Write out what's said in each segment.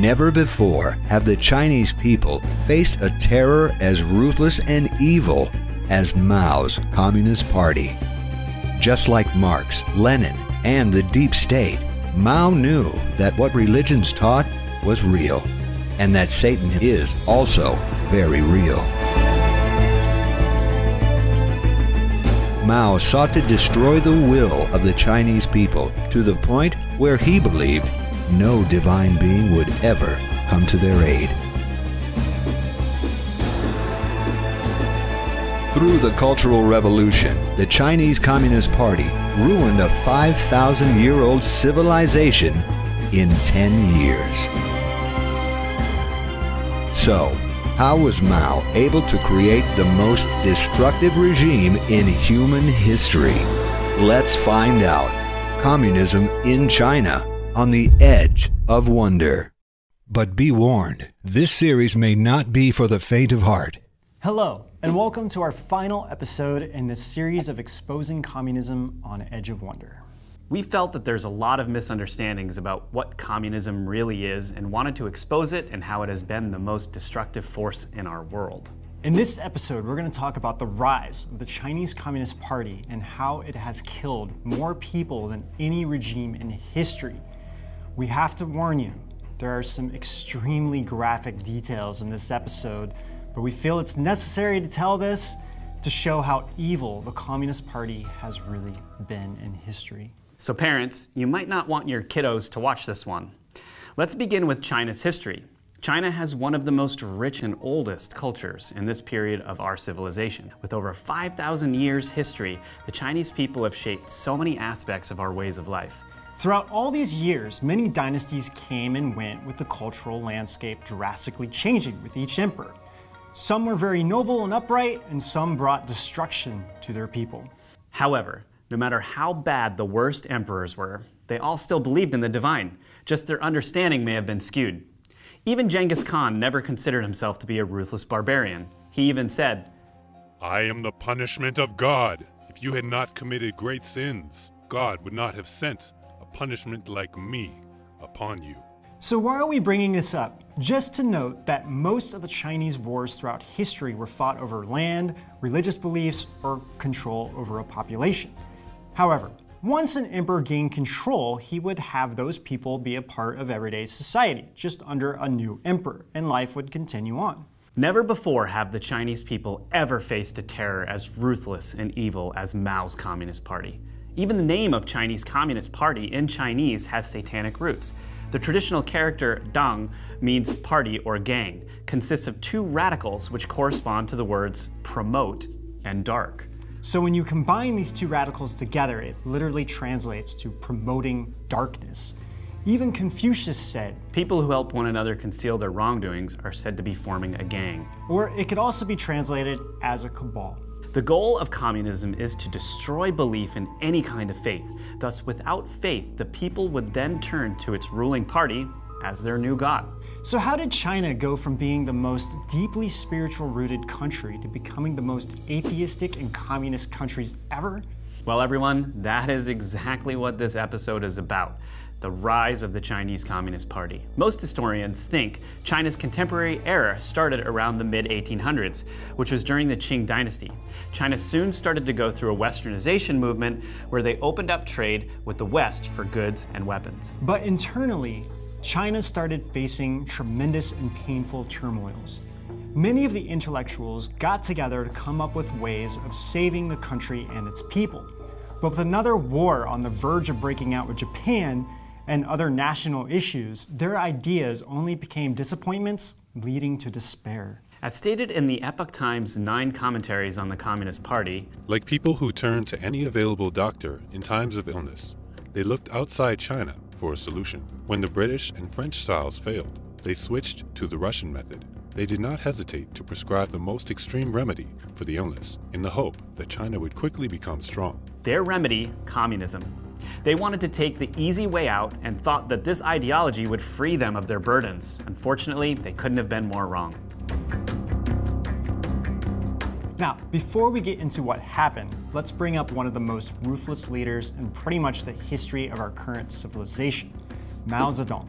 Never before have the Chinese people faced a terror as ruthless and evil as Mao's Communist Party. Just like Marx, Lenin, and the deep state, Mao knew that what religions taught was real, and that Satan is also very real. Mao sought to destroy the will of the Chinese people to the point where he believed no divine being would ever come to their aid. Through the Cultural Revolution, the Chinese Communist Party ruined a 5,000-year-old civilization in 10 years. So, how was Mao able to create the most destructive regime in human history? Let's find out. Communism in China, on the edge of wonder. But be warned, this series may not be for the faint of heart. Hello, and welcome to our final episode in this series of exposing communism on Edge of Wonder. We felt that there's a lot of misunderstandings about what communism really is and wanted to expose it and how it has been the most destructive force in our world. In this episode, we're going to talk about the rise of the Chinese Communist Party and how it has killed more people than any regime in history. We have to warn you, there are some extremely graphic details in this episode, but we feel it's necessary to tell this to show how evil the Communist Party has really been in history. So parents, you might not want your kiddos to watch this one. Let's begin with China's history. China has one of the most rich and oldest cultures in this period of our civilization. With over 5,000 years history, the Chinese people have shaped so many aspects of our ways of life. Throughout all these years, many dynasties came and went, with the cultural landscape drastically changing with each emperor. Some were very noble and upright, and some brought destruction to their people. However, no matter how bad the worst emperors were, they all still believed in the divine, just their understanding may have been skewed. Even Genghis Khan never considered himself to be a ruthless barbarian. He even said, "I am the punishment of God. If you had not committed great sins, God would not have sent a punishment like me upon you." So why are we bringing this up? Just to note that most of the Chinese wars throughout history were fought over land, religious beliefs, or control over a population. However, once an emperor gained control, he would have those people be a part of everyday society, just under a new emperor, and life would continue on. Never before have the Chinese people ever faced a terror as ruthless and evil as Mao's Communist Party. Even the name of Chinese Communist Party in Chinese has satanic roots. The traditional character Dang means party or gang, consists of two radicals which correspond to the words promote and dark. So when you combine these two radicals together, it literally translates to promoting darkness. Even Confucius said, people who help one another conceal their wrongdoings are said to be forming a gang. Or it could also be translated as a cabal. The goal of communism is to destroy belief in any kind of faith. Thus, without faith, the people would then turn to its ruling party as their new god. So how did China go from being the most deeply spiritual-rooted country to becoming the most atheistic and communist countries ever? Well, everyone, that is exactly what this episode is about. The rise of the Chinese Communist Party. Most historians think China's contemporary era started around the mid-1800s, which was during the Qing dynasty. China soon started to go through a westernization movement where they opened up trade with the West for goods and weapons. But internally, China started facing tremendous and painful turmoils. Many of the intellectuals got together to come up with ways of saving the country and its people. But with another war on the verge of breaking out with Japan and other national issues, their ideas only became disappointments, leading to despair. As stated in the Epoch Times 9 commentaries on the Communist Party, like people who turned to any available doctor in times of illness, they looked outside China for a solution. When the British and French styles failed, they switched to the Russian method. They did not hesitate to prescribe the most extreme remedy for the illness in the hope that China would quickly become strong. Their remedy, communism. They wanted to take the easy way out and thought that this ideology would free them of their burdens. Unfortunately, they couldn't have been more wrong. Now, before we get into what happened, let's bring up one of the most ruthless leaders in pretty much the history of our current civilization, Mao Zedong.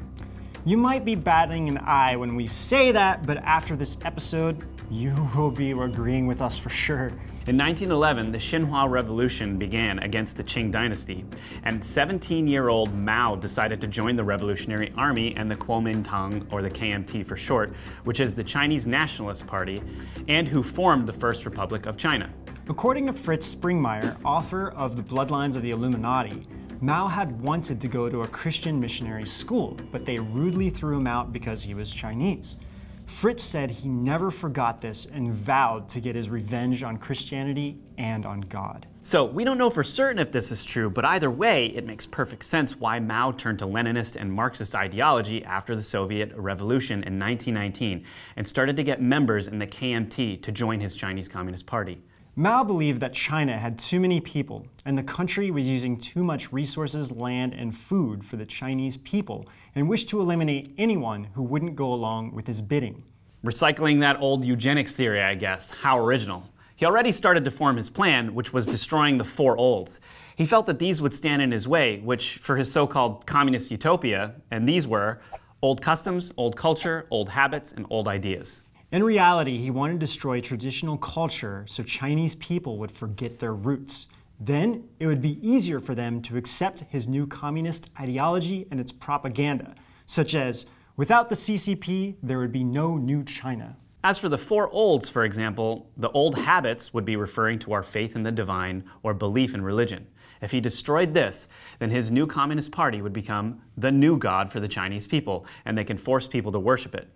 You might be batting an eye when we say that, but after this episode, you will be agreeing with us for sure. In 1911, the Xinhua Revolution began against the Qing dynasty, and 17-year-old Mao decided to join the Revolutionary Army and the Kuomintang, or the KMT for short, which is the Chinese Nationalist Party, and who formed the First Republic of China. According to Fritz Springmeier, author of The Bloodlines of the Illuminati, Mao had wanted to go to a Christian missionary school, but they rudely threw him out because he was Chinese. Fritz said he never forgot this and vowed to get his revenge on Christianity and on God. So we don't know for certain if this is true, but either way, it makes perfect sense why Mao turned to Leninist and Marxist ideology after the Soviet Revolution in 1919 and started to get members in the KMT to join his Chinese Communist Party. Mao believed that China had too many people, and the country was using too much resources, land, and food for the Chinese people, and wished to eliminate anyone who wouldn't go along with his bidding. Recycling that old eugenics theory, I guess. How original. He already started to form his plan, which was destroying the four olds. He felt that these would stand in his way, which for his so-called communist utopia, and these were old customs, old culture, old habits, and old ideas. In reality, he wanted to destroy traditional culture so Chinese people would forget their roots. Then it would be easier for them to accept his new communist ideology and its propaganda, such as, without the CCP, there would be no new China. As for the four olds, for example, the old habits would be referring to our faith in the divine or belief in religion. If he destroyed this, then his new Communist Party would become the new God for the Chinese people, and they can force people to worship it.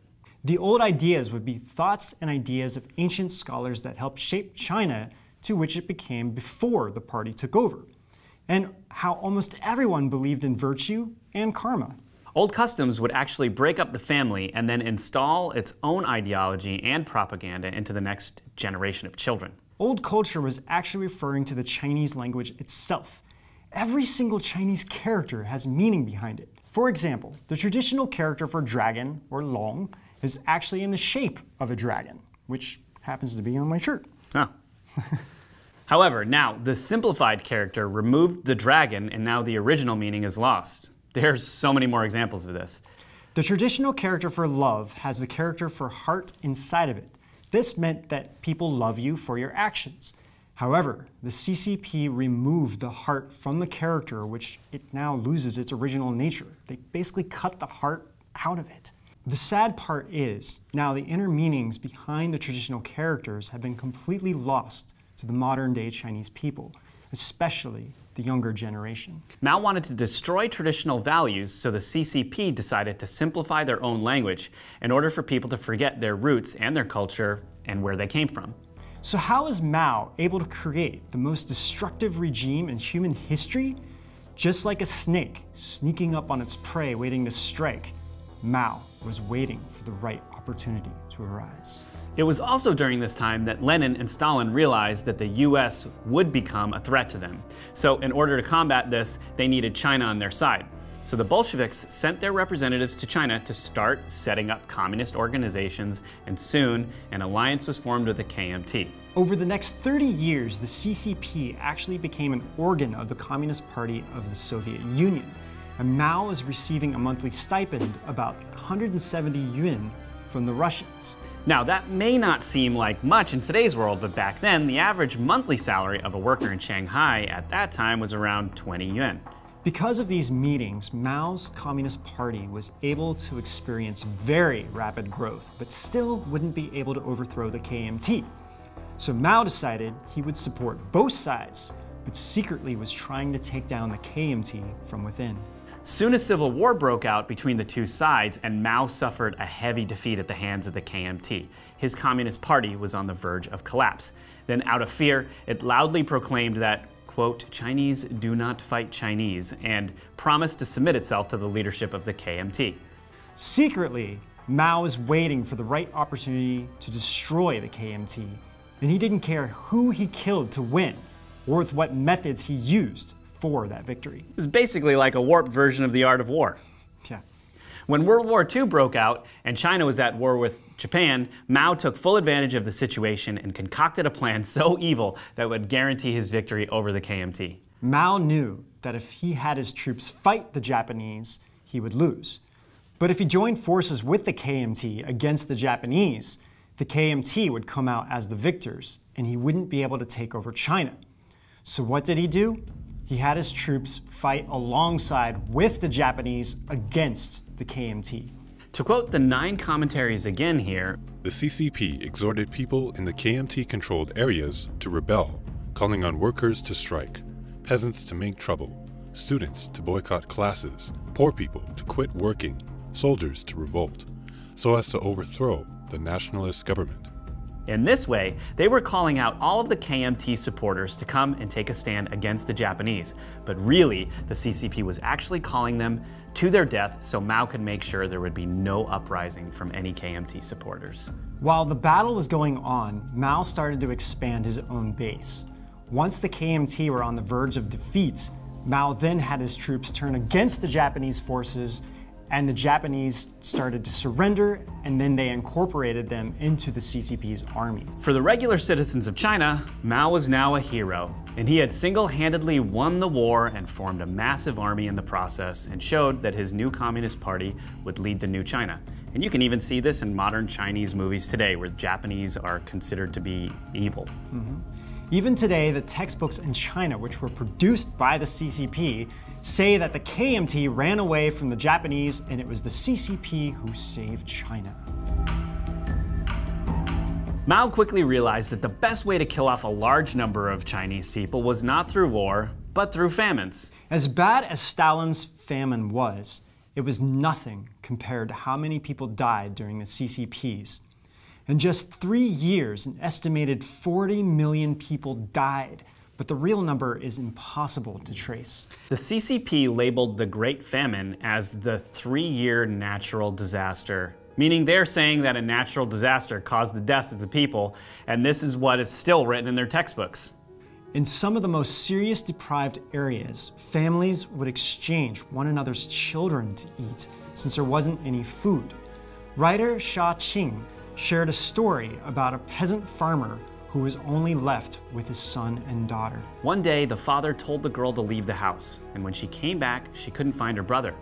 The old ideas would be thoughts and ideas of ancient scholars that helped shape China to which it became before the party took over, and how almost everyone believed in virtue and karma. Old customs would actually break up the family and then install its own ideology and propaganda into the next generation of children. Old culture was actually referring to the Chinese language itself. Every single Chinese character has meaning behind it. For example, the traditional character for dragon, or long, is actually in the shape of a dragon, which happens to be on my shirt. Oh. However, now the simplified character removed the dragon and now the original meaning is lost. There's so many more examples of this. The traditional character for love has the character for heart inside of it. This meant that people love you for your actions. However, the CCP removed the heart from the character, which it now loses its original nature. They basically cut the heart out of it. The sad part is, now the inner meanings behind the traditional characters have been completely lost to the modern-day Chinese people, especially the younger generation. Mao wanted to destroy traditional values, so the CCP decided to simplify their own language in order for people to forget their roots and their culture and where they came from. So how is Mao able to create the most destructive regime in human history? Just like a snake sneaking up on its prey waiting to strike, Mao was waiting for the right opportunity to arise. It was also during this time that Lenin and Stalin realized that the US would become a threat to them. So in order to combat this, they needed China on their side. So the Bolsheviks sent their representatives to China to start setting up communist organizations, and soon an alliance was formed with the KMT. Over the next 30 years, the CCP actually became an organ of the Communist Party of the Soviet Union. And Mao is receiving a monthly stipend, about 170 yuan, from the Russians. Now, that may not seem like much in today's world, but back then, the average monthly salary of a worker in Shanghai at that time was around 20 yuan. Because of these meetings, Mao's Communist Party was able to experience very rapid growth, but still wouldn't be able to overthrow the KMT. So Mao decided he would support both sides, but secretly was trying to take down the KMT from within. Soon a civil war broke out between the two sides, and Mao suffered a heavy defeat at the hands of the KMT. His Communist Party was on the verge of collapse. Then, out of fear, it loudly proclaimed that, quote, Chinese do not fight Chinese, and promised to submit itself to the leadership of the KMT. Secretly, Mao was waiting for the right opportunity to destroy the KMT, and he didn't care who he killed to win, or with what methods he used for that victory. It was basically like a warped version of the art of war. Yeah. When World War II broke out and China was at war with Japan, Mao took full advantage of the situation and concocted a plan so evil that would guarantee his victory over the KMT. Mao knew that if he had his troops fight the Japanese, he would lose. But if he joined forces with the KMT against the Japanese, the KMT would come out as the victors, and he wouldn't be able to take over China. So what did he do? He had his troops fight alongside with the Japanese against the KMT. To quote the 9 commentaries again here, the CCP exhorted people in the KMT-controlled areas to rebel, calling on workers to strike, peasants to make trouble, students to boycott classes, poor people to quit working, soldiers to revolt, so as to overthrow the nationalist government. In this way, they were calling out all of the KMT supporters to come and take a stand against the Japanese. But really, the CCP was actually calling them to their death so Mao could make sure there would be no uprising from any KMT supporters. While the battle was going on, Mao started to expand his own base. Once the KMT were on the verge of defeat, Mao then had his troops turn against the Japanese forces, and the Japanese started to surrender, and then they incorporated them into the CCP's army. For the regular citizens of China, Mao was now a hero, and he had single-handedly won the war and formed a massive army in the process and showed that his new Communist Party would lead the new China. And you can even see this in modern Chinese movies today, where Japanese are considered to be evil. Even today, the textbooks in China, which were produced by the CCP, say that the KMT ran away from the Japanese and it was the CCP who saved China. Mao quickly realized that the best way to kill off a large number of Chinese people was not through war, but through famines. As bad as Stalin's famine was, it was nothing compared to how many people died during the CCP's. In just 3 years, an estimated 40 million people died, but the real number is impossible to trace. The CCP labeled the Great Famine as the 3-year natural disaster, meaning they're saying that a natural disaster caused the deaths of the people, and this is what is still written in their textbooks. In some of the most serious deprived areas, families would exchange one another's children to eat since there wasn't any food. Writer Sha Qing shared a story about a peasant farmer who was only left with his son and daughter. One day, the father told the girl to leave the house, and when she came back, she couldn't find her brother,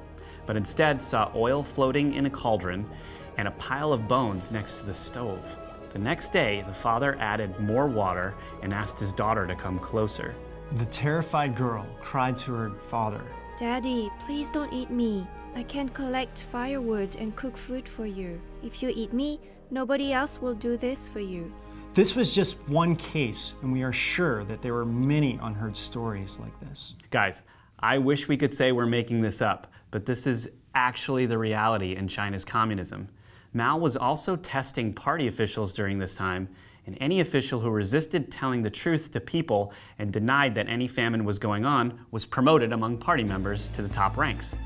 but instead saw oil floating in a cauldron and a pile of bones next to the stove. The next day, the father added more water and asked his daughter to come closer. The terrified girl cried to her father, "Daddy, please don't eat me. I can collect firewood and cook food for you. If you eat me, nobody else will do this for you." This was just one case, and we are sure that there were many unheard stories like this. Guys, I wish we could say we're making this up, but this is actually the reality in China's communism. Mao was also testing party officials during this time, and any official who resisted telling the truth to people and denied that any famine was going on was promoted among party members to the top ranks.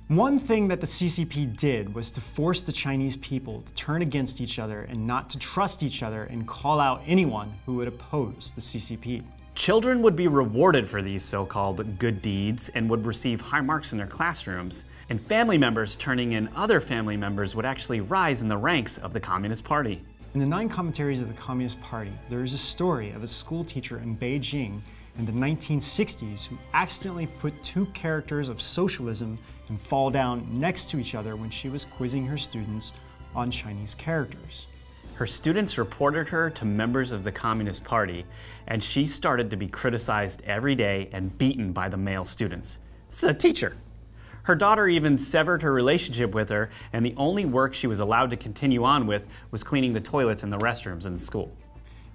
One thing that the CCP did was to force the Chinese people to turn against each other and not to trust each other and call out anyone who would oppose the CCP. Children would be rewarded for these so-called good deeds and would receive high marks in their classrooms, and family members turning in other family members would actually rise in the ranks of the Communist Party. In the 9 commentaries of the Communist Party, there is a story of a school teacher in Beijing in the 1960s who accidentally put 2 characters of socialism and fall down next to each other when she was quizzing her students on Chinese characters. Her students reported her to members of the Communist Party, and she started to be criticized every day and beaten by the male students. This is a teacher. Her daughter even severed her relationship with her, and the only work she was allowed to continue on with was cleaning the toilets and the restrooms in the school.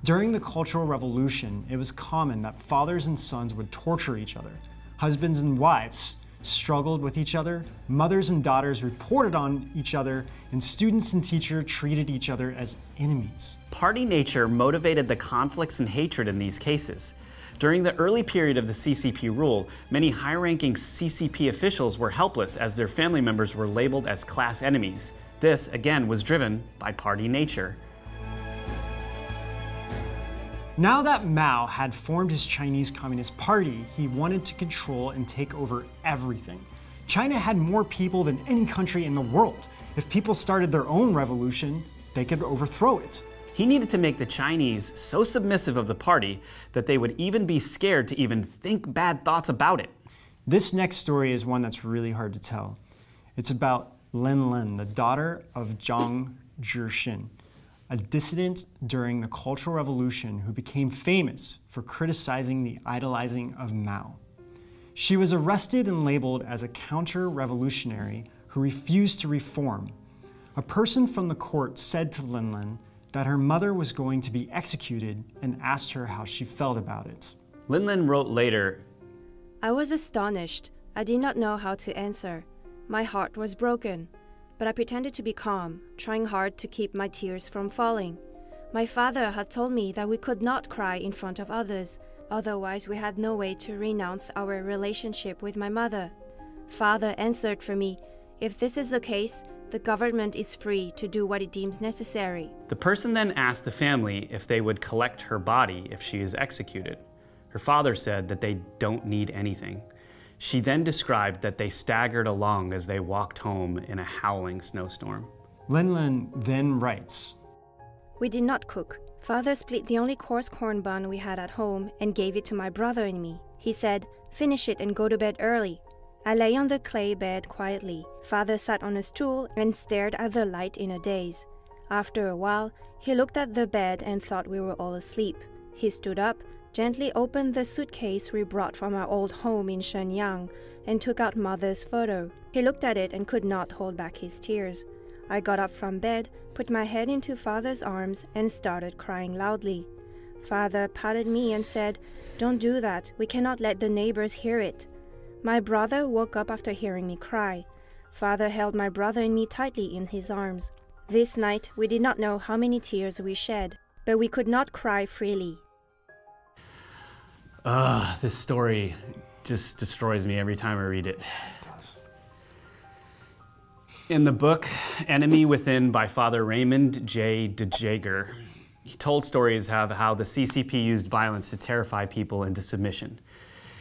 During the Cultural Revolution, it was common that fathers and sons would torture each other. Husbands and wives struggled with each other, mothers and daughters reported on each other, and students and teachers treated each other as enemies. Party nature motivated the conflicts and hatred in these cases. During the early period of the CCP rule, many high-ranking CCP officials were helpless as their family members were labeled as class enemies. This, again, was driven by party nature. Now that Mao had formed his Chinese Communist Party, he wanted to control and take over everything. China had more people than any country in the world. If people started their own revolution, they could overthrow it. He needed to make the Chinese so submissive of the party that they would even be scared to even think bad thoughts about it. This next story is one that's really hard to tell. It's about Lin, the daughter of Zhang Zhixin, a dissident during the Cultural Revolution who became famous for criticizing the idolizing of Mao. She was arrested and labeled as a counter-revolutionary who refused to reform. A person from the court said to Lin that her mother was going to be executed and asked her how she felt about it. Lin wrote later, I was astonished. I did not know how to answer. My heart was broken, but I pretended to be calm, trying hard to keep my tears from falling. My father had told me that we could not cry in front of others, otherwise we had no way to renounce our relationship with my mother. Father answered for me, if this is the case, the government is free to do what it deems necessary. The person then asked the family if they would collect her body if she is executed. Her father said that they don't need anything. She then described that they staggered along as they walked home in a howling snowstorm. Lin then writes, We did not cook. Father split the only coarse corn bun we had at home and gave it to my brother and me. He said, finish it and go to bed early. I lay on the clay bed quietly. Father sat on a stool and stared at the light in a daze. After a while, he looked at the bed and thought we were all asleep. He stood up, gently opened the suitcase we brought from our old home in Shenyang, and took out Mother's photo. He looked at it and could not hold back his tears. I got up from bed, put my head into Father's arms, and started crying loudly. Father patted me and said, Don't do that, we cannot let the neighbors hear it. My brother woke up after hearing me cry. Father held my brother and me tightly in his arms. This night, we did not know how many tears we shed, but we could not cry freely. This story just destroys me every time I read it. In the book, Enemy Within by Father Raymond J. de Jager, he told stories of how the CCP used violence to terrify people into submission.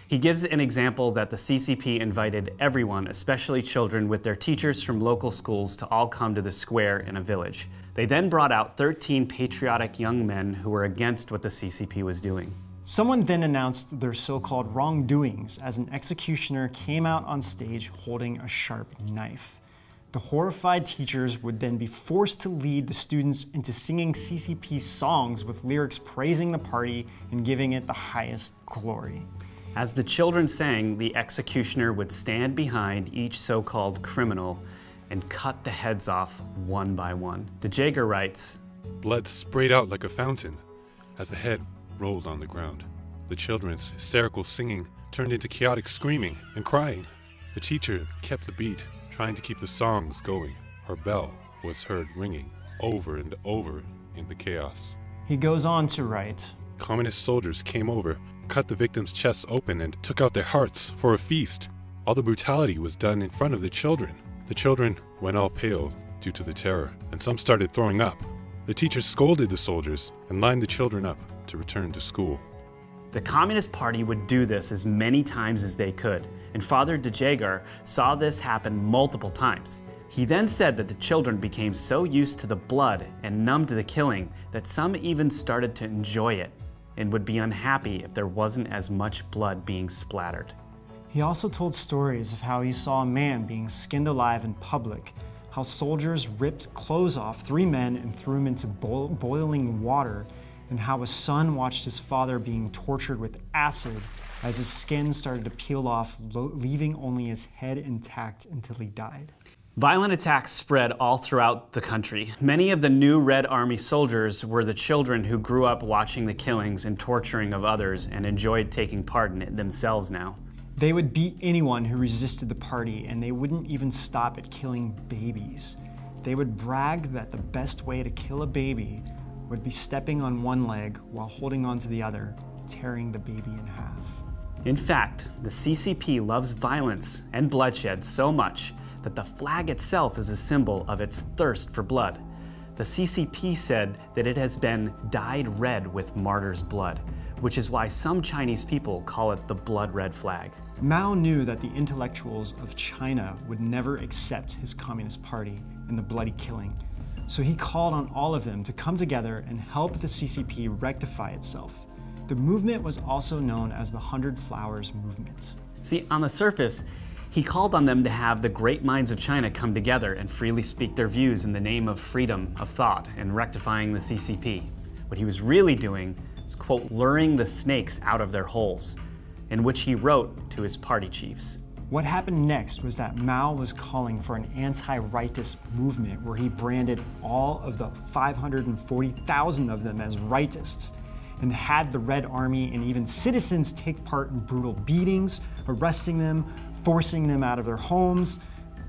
He gives an example that the CCP invited everyone, especially children, with their teachers from local schools to all come to the square in a village. They then brought out 13 patriotic young men who were against what the CCP was doing. Someone then announced their so-called wrongdoings as an executioner came out on stage holding a sharp knife. The horrified teachers would then be forced to lead the students into singing CCP songs with lyrics praising the party and giving it the highest glory. As the children sang, the executioner would stand behind each so-called criminal and cut the heads off one by one. De Jager writes, Blood sprayed out like a fountain as the head rolled on the ground. The children's hysterical singing turned into chaotic screaming and crying. The teacher kept the beat, trying to keep the songs going. Her bell was heard ringing over and over in the chaos. He goes on to write, Communist soldiers came over, cut the victims' chests open, and took out their hearts for a feast. All the brutality was done in front of the children. The children went all pale due to the terror, and some started throwing up. The teachers scolded the soldiers and lined the children up to return to school. The Communist Party would do this as many times as they could, and Father de Jager saw this happen multiple times. He then said that the children became so used to the blood and numb to the killing that some even started to enjoy it and would be unhappy if there wasn't as much blood being splattered. He also told stories of how he saw a man being skinned alive in public, how soldiers ripped clothes off 3 men and threw them into boiling water, and how a son watched his father being tortured with acid as his skin started to peel off, leaving only his head intact until he died. Violent attacks spread all throughout the country. Many of the new Red Army soldiers were the children who grew up watching the killings and torturing of others and enjoyed taking part in it themselves now. They would beat anyone who resisted the party, and they wouldn't even stop at killing babies. They would brag that the best way to kill a baby would be stepping on one leg while holding onto the other, tearing the baby in half. In fact, the CCP loves violence and bloodshed so much that the flag itself is a symbol of its thirst for blood. The CCP said that it has been dyed red with martyrs' blood, which is why some Chinese people call it the blood red flag. Mao knew that the intellectuals of China would never accept his Communist Party and the bloody killing, so he called on all of them to come together and help the CCP rectify itself. The movement was also known as the 100 Flowers Movement. See, on the surface, he called on them to have the great minds of China come together and freely speak their views in the name of freedom of thought and rectifying the CCP. What he was really doing is, quote, luring the snakes out of their holes, in which he wrote to his party chiefs. What happened next was that Mao was calling for an anti-rightist movement where he branded all of the 540,000 of them as rightists and had the Red Army and even citizens take part in brutal beatings, arresting them, forcing them out of their homes,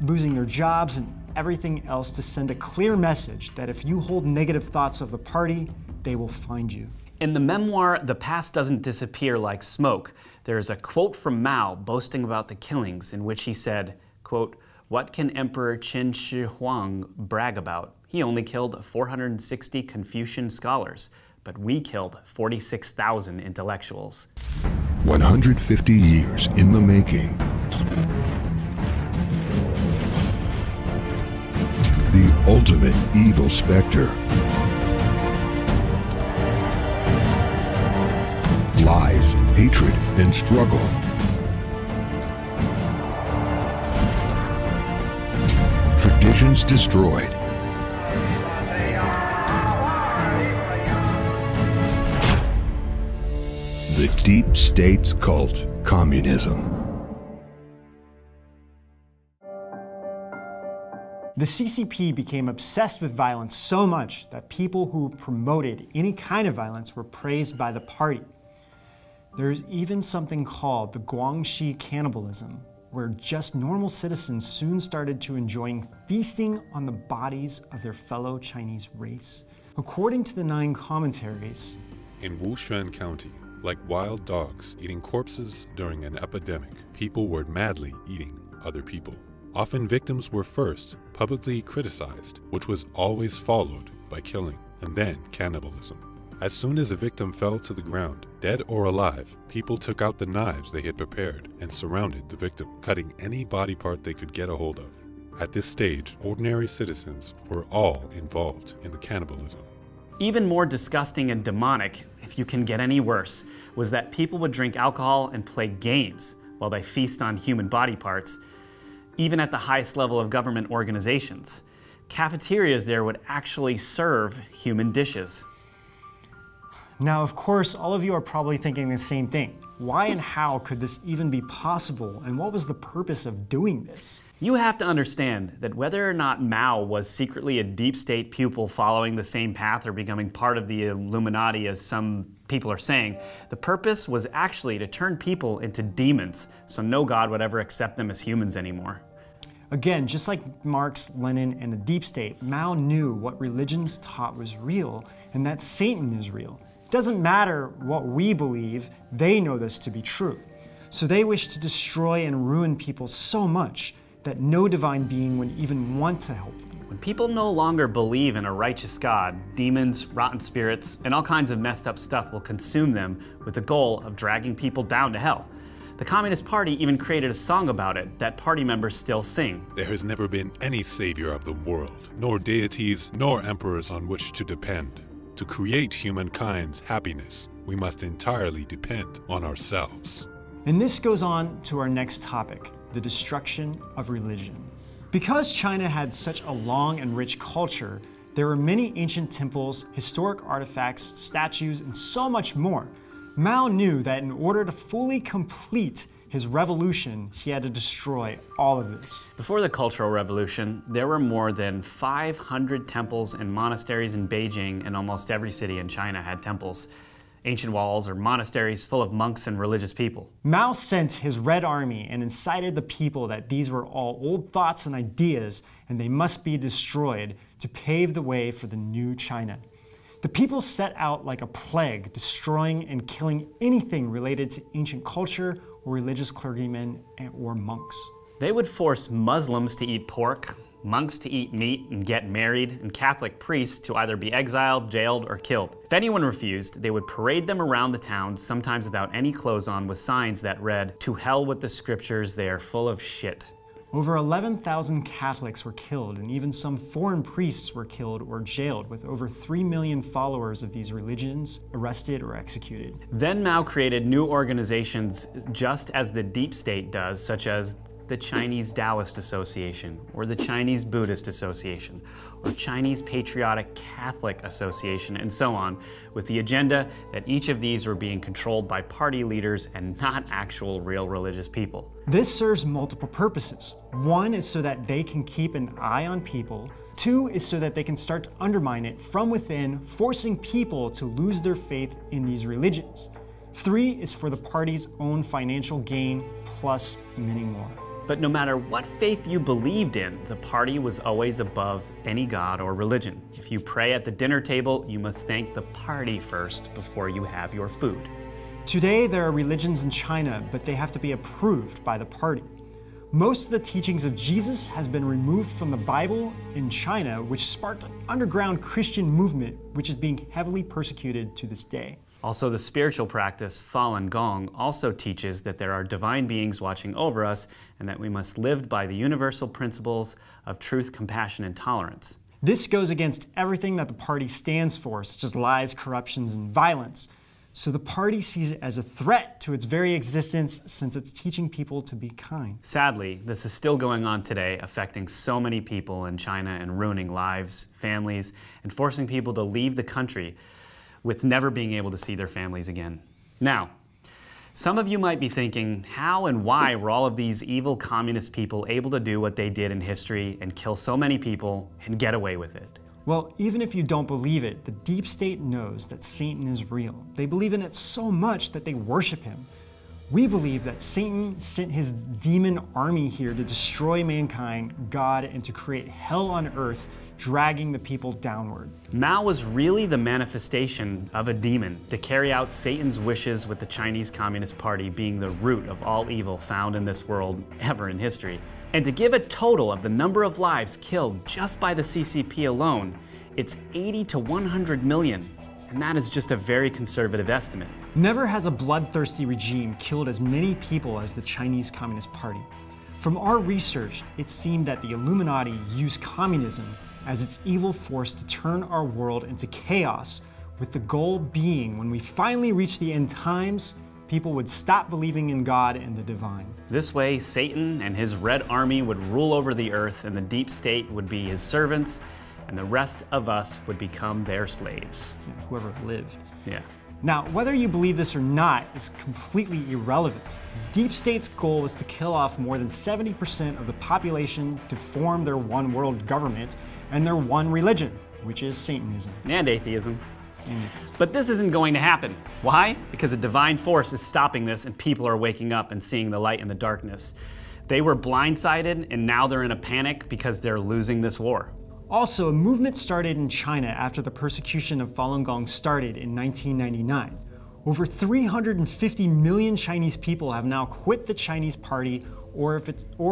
losing their jobs, and everything else to send a clear message that if you hold negative thoughts of the party, they will find you. In the memoir, The Past Doesn't Disappear Like Smoke, there is a quote from Mao boasting about the killings in which he said, quote, "What can Emperor Qin Shi Huang brag about? He only killed 460 Confucian scholars, but we killed 46,000 intellectuals." 150 years in the making. The ultimate evil specter. Lies, hatred, and struggle. Traditions destroyed. The deep state's cult, communism. The CCP became obsessed with violence so much that people who promoted any kind of violence were praised by the party. There's even something called the Guangxi cannibalism, where just normal citizens soon started to enjoying feasting on the bodies of their fellow Chinese race. According to the 9 commentaries, In Wushuan County, like wild dogs eating corpses during an epidemic, people were madly eating other people. Often victims were first publicly criticized, which was always followed by killing, and then cannibalism. As soon as a victim fell to the ground, dead or alive, people took out the knives they had prepared and surrounded the victim, cutting any body part they could get a hold of. At this stage, ordinary citizens were all involved in the cannibalism. Even more disgusting and demonic, if you can get any worse, was that people would drink alcohol and play games while they feast on human body parts, even at the highest level of government organizations. Cafeterias there would actually serve human dishes. now of course all of you are probably thinking the same thing. Why and how could this even be possible, and what was the purpose of doing this? You have to understand that whether or not Mao was secretly a deep state pupil following the same path or becoming part of the Illuminati, as some people are saying, the purpose was actually to turn people into demons, so no god would ever accept them as humans anymore. Again, just like Marx, Lenin, and the deep state, Mao knew what religions taught was real, and that Satan is real. It doesn't matter what we believe, they know this to be true. So they wish to destroy and ruin people so much that no divine being would even want to help them. When people no longer believe in a righteous God, demons, rotten spirits, and all kinds of messed up stuff will consume them with the goal of dragging people down to hell. The Communist Party even created a song about it that party members still sing. There has never been any savior of the world, nor deities, nor emperors on which to depend. To create humankind's happiness, we must entirely depend on ourselves. And this goes on to our next topic, the destruction of religion. Because China had such a long and rich culture, there were many ancient temples, historic artifacts, statues, and so much more. Mao knew that in order to fully complete his revolution, he had to destroy all of this. Before the Cultural Revolution, there were more than 500 temples and monasteries in Beijing, and almost every city in China had temples. Ancient walls or monasteries full of monks and religious people. Mao sent his Red Army and incited the people that these were all old thoughts and ideas, and they must be destroyed to pave the way for the new China. The people set out like a plague, destroying and killing anything related to ancient culture or religious clergymen or monks. They would force Muslims to eat pork, monks to eat meat and get married, and Catholic priests to either be exiled, jailed, or killed. If anyone refused, they would parade them around the town, sometimes without any clothes on, with signs that read, "To hell with the scriptures, they are full of shit." Over 11,000 Catholics were killed, and even some foreign priests were killed or jailed, with over 3 million followers of these religions arrested or executed. Then Mao created new organizations just as the deep state does, such as the Chinese Taoist Association, or the Chinese Buddhist Association, or Chinese Patriotic Catholic Association, and so on, with the agenda that each of these were being controlled by party leaders and not actual real religious people. This serves multiple purposes. One is so that they can keep an eye on people. Two is so that they can start to undermine it from within, forcing people to lose their faith in these religions. Three is for the party's own financial gain, plus many more. But no matter what faith you believed in, the party was always above any god or religion. If you pray at the dinner table, you must thank the party first before you have your food. Today, there are religions in China, but they have to be approved by the party. Most of the teachings of Jesus has been removed from the Bible in China, which sparked an underground Christian movement, which is being heavily persecuted to this day. Also, the spiritual practice Falun Gong also teaches that there are divine beings watching over us and that we must live by the universal principles of truth, compassion, and tolerance. This goes against everything that the party stands for, such as lies, corruptions, and violence. So the party sees it as a threat to its very existence since it's teaching people to be kind. Sadly, this is still going on today, affecting so many people in China and ruining lives, families, and forcing people to leave the country with never being able to see their families again. Now, some of you might be thinking, how and why were all of these evil communist people able to do what they did in history and kill so many people and get away with it? Well, even if you don't believe it, the deep state knows that Satan is real. They believe in it so much that they worship him. We believe that Satan sent his demon army here to destroy mankind, God, and to create hell on earth, dragging the people downward. Mao was really the manifestation of a demon to carry out Satan's wishes, with the Chinese Communist Party being the root of all evil found in this world ever in history. And to give a total of the number of lives killed just by the CCP alone, it's 80 to 100 million. And that is just a very conservative estimate. Never has a bloodthirsty regime killed as many people as the Chinese Communist Party. From our research, it seemed that the Illuminati used communism as its evil force to turn our world into chaos, with the goal being, when we finally reach the end times, people would stop believing in God and the divine. This way, Satan and his Red Army would rule over the earth, and the deep state would be his servants, and the rest of us would become their slaves. Yeah, whoever lived. Yeah. Now, whether you believe this or not is completely irrelevant. Deep State's goal is to kill off more than 70% of the population to form their one world government and their one religion, which is Satanism. And atheism. But this isn't going to happen. Why? Because a divine force is stopping this, and people are waking up and seeing the light in the darkness. They were blindsided, and now they're in a panic because they're losing this war. Also, a movement started in China after the persecution of Falun Gong started in 1999. Over 350 million Chinese people have now quit the Chinese Party or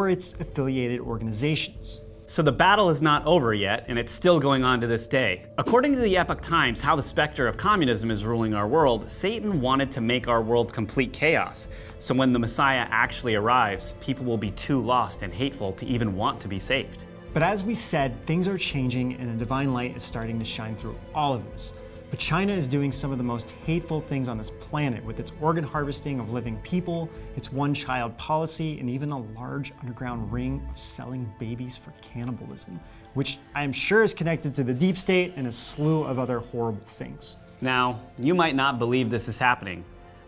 its affiliated organizations. So the battle is not over yet, and it's still going on to this day. According to the Epoch Times, how the specter of communism is ruling our world, Satan wanted to make our world complete chaos. So when the Messiah actually arrives, people will be too lost and hateful to even want to be saved. But as we said, things are changing and a divine light is starting to shine through all of this. But China is doing some of the most hateful things on this planet, with its organ harvesting of living people, its one-child policy, and even a large underground ring of selling babies for cannibalism, which I am sure is connected to the deep state and a slew of other horrible things. Now, you might not believe this is happening,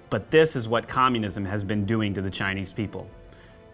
but this is what communism has been doing to the Chinese people,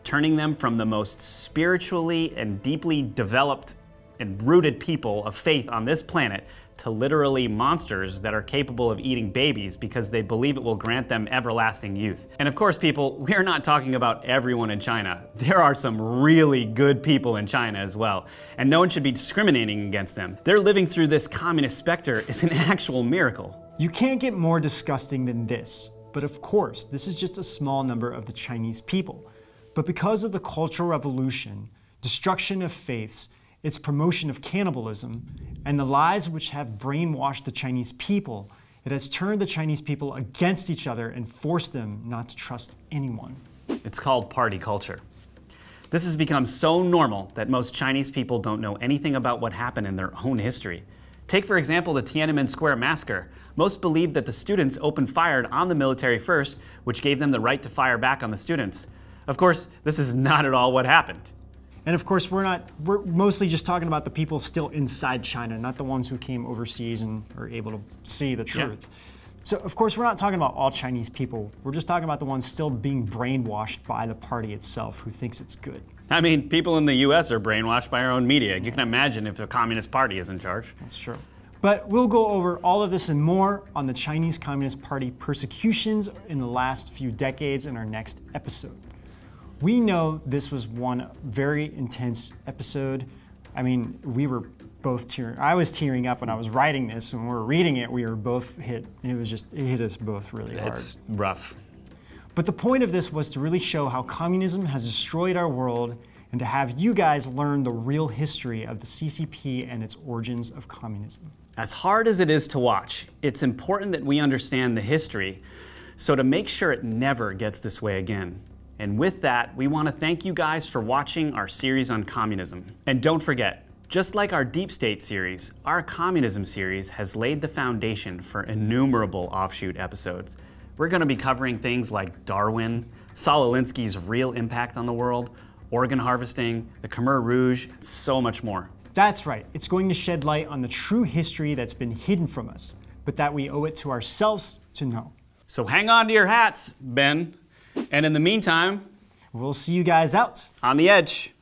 turning them from the most spiritually and deeply developed and rooted people of faith on this planet to literally monsters that are capable of eating babies because they believe it will grant them everlasting youth. And of course, people, we are not talking about everyone in China. There are some really good people in China as well, and no one should be discriminating against them. They're living through this communist specter is an actual miracle. You can't get more disgusting than this, but of course, this is just a small number of the Chinese people. But because of the Cultural Revolution, destruction of faiths, its promotion of cannibalism, and the lies which have brainwashed the Chinese people, it has turned the Chinese people against each other and forced them not to trust anyone. It's called party culture. This has become so normal that most Chinese people don't know anything about what happened in their own history. Take, for example, the Tiananmen Square massacre. Most believed that the students opened fire on the military first, which gave them the right to fire back on the students. Of course, this is not at all what happened. And of course, we're mostly just talking about the people still inside China, not the ones who came overseas and are able to see the truth. Yeah. So of course, we're not talking about all Chinese people. We're just talking about the ones still being brainwashed by the party itself who thinks it's good. I mean, people in the US are brainwashed by our own media. You can imagine if the Communist Party is in charge. That's true. But we'll go over all of this and more on the Chinese Communist Party persecutions in the last few decades in our next episode. We know this was one very intense episode. I mean, we were both tearing. I was tearing up when I was writing this, and when we were reading it, we were both hit. It hit us both really hard. It's rough. But the point of this was to really show how communism has destroyed our world and to have you guys learn the real history of the CCP and its origins of communism. As hard as it is to watch, it's important that we understand the history, so to make sure it never gets this way again. And with that, we want to thank you guys for watching our series on communism. And don't forget, just like our Deep State series, our communism series has laid the foundation for innumerable offshoot episodes. We're going to be covering things like Darwin, Saul Alinsky's real impact on the world, organ harvesting, the Khmer Rouge, and so much more. That's right. It's going to shed light on the true history that's been hidden from us, but that we owe it to ourselves to know. So hang on to your hats, Ben. And in the meantime, we'll see you guys out on the edge.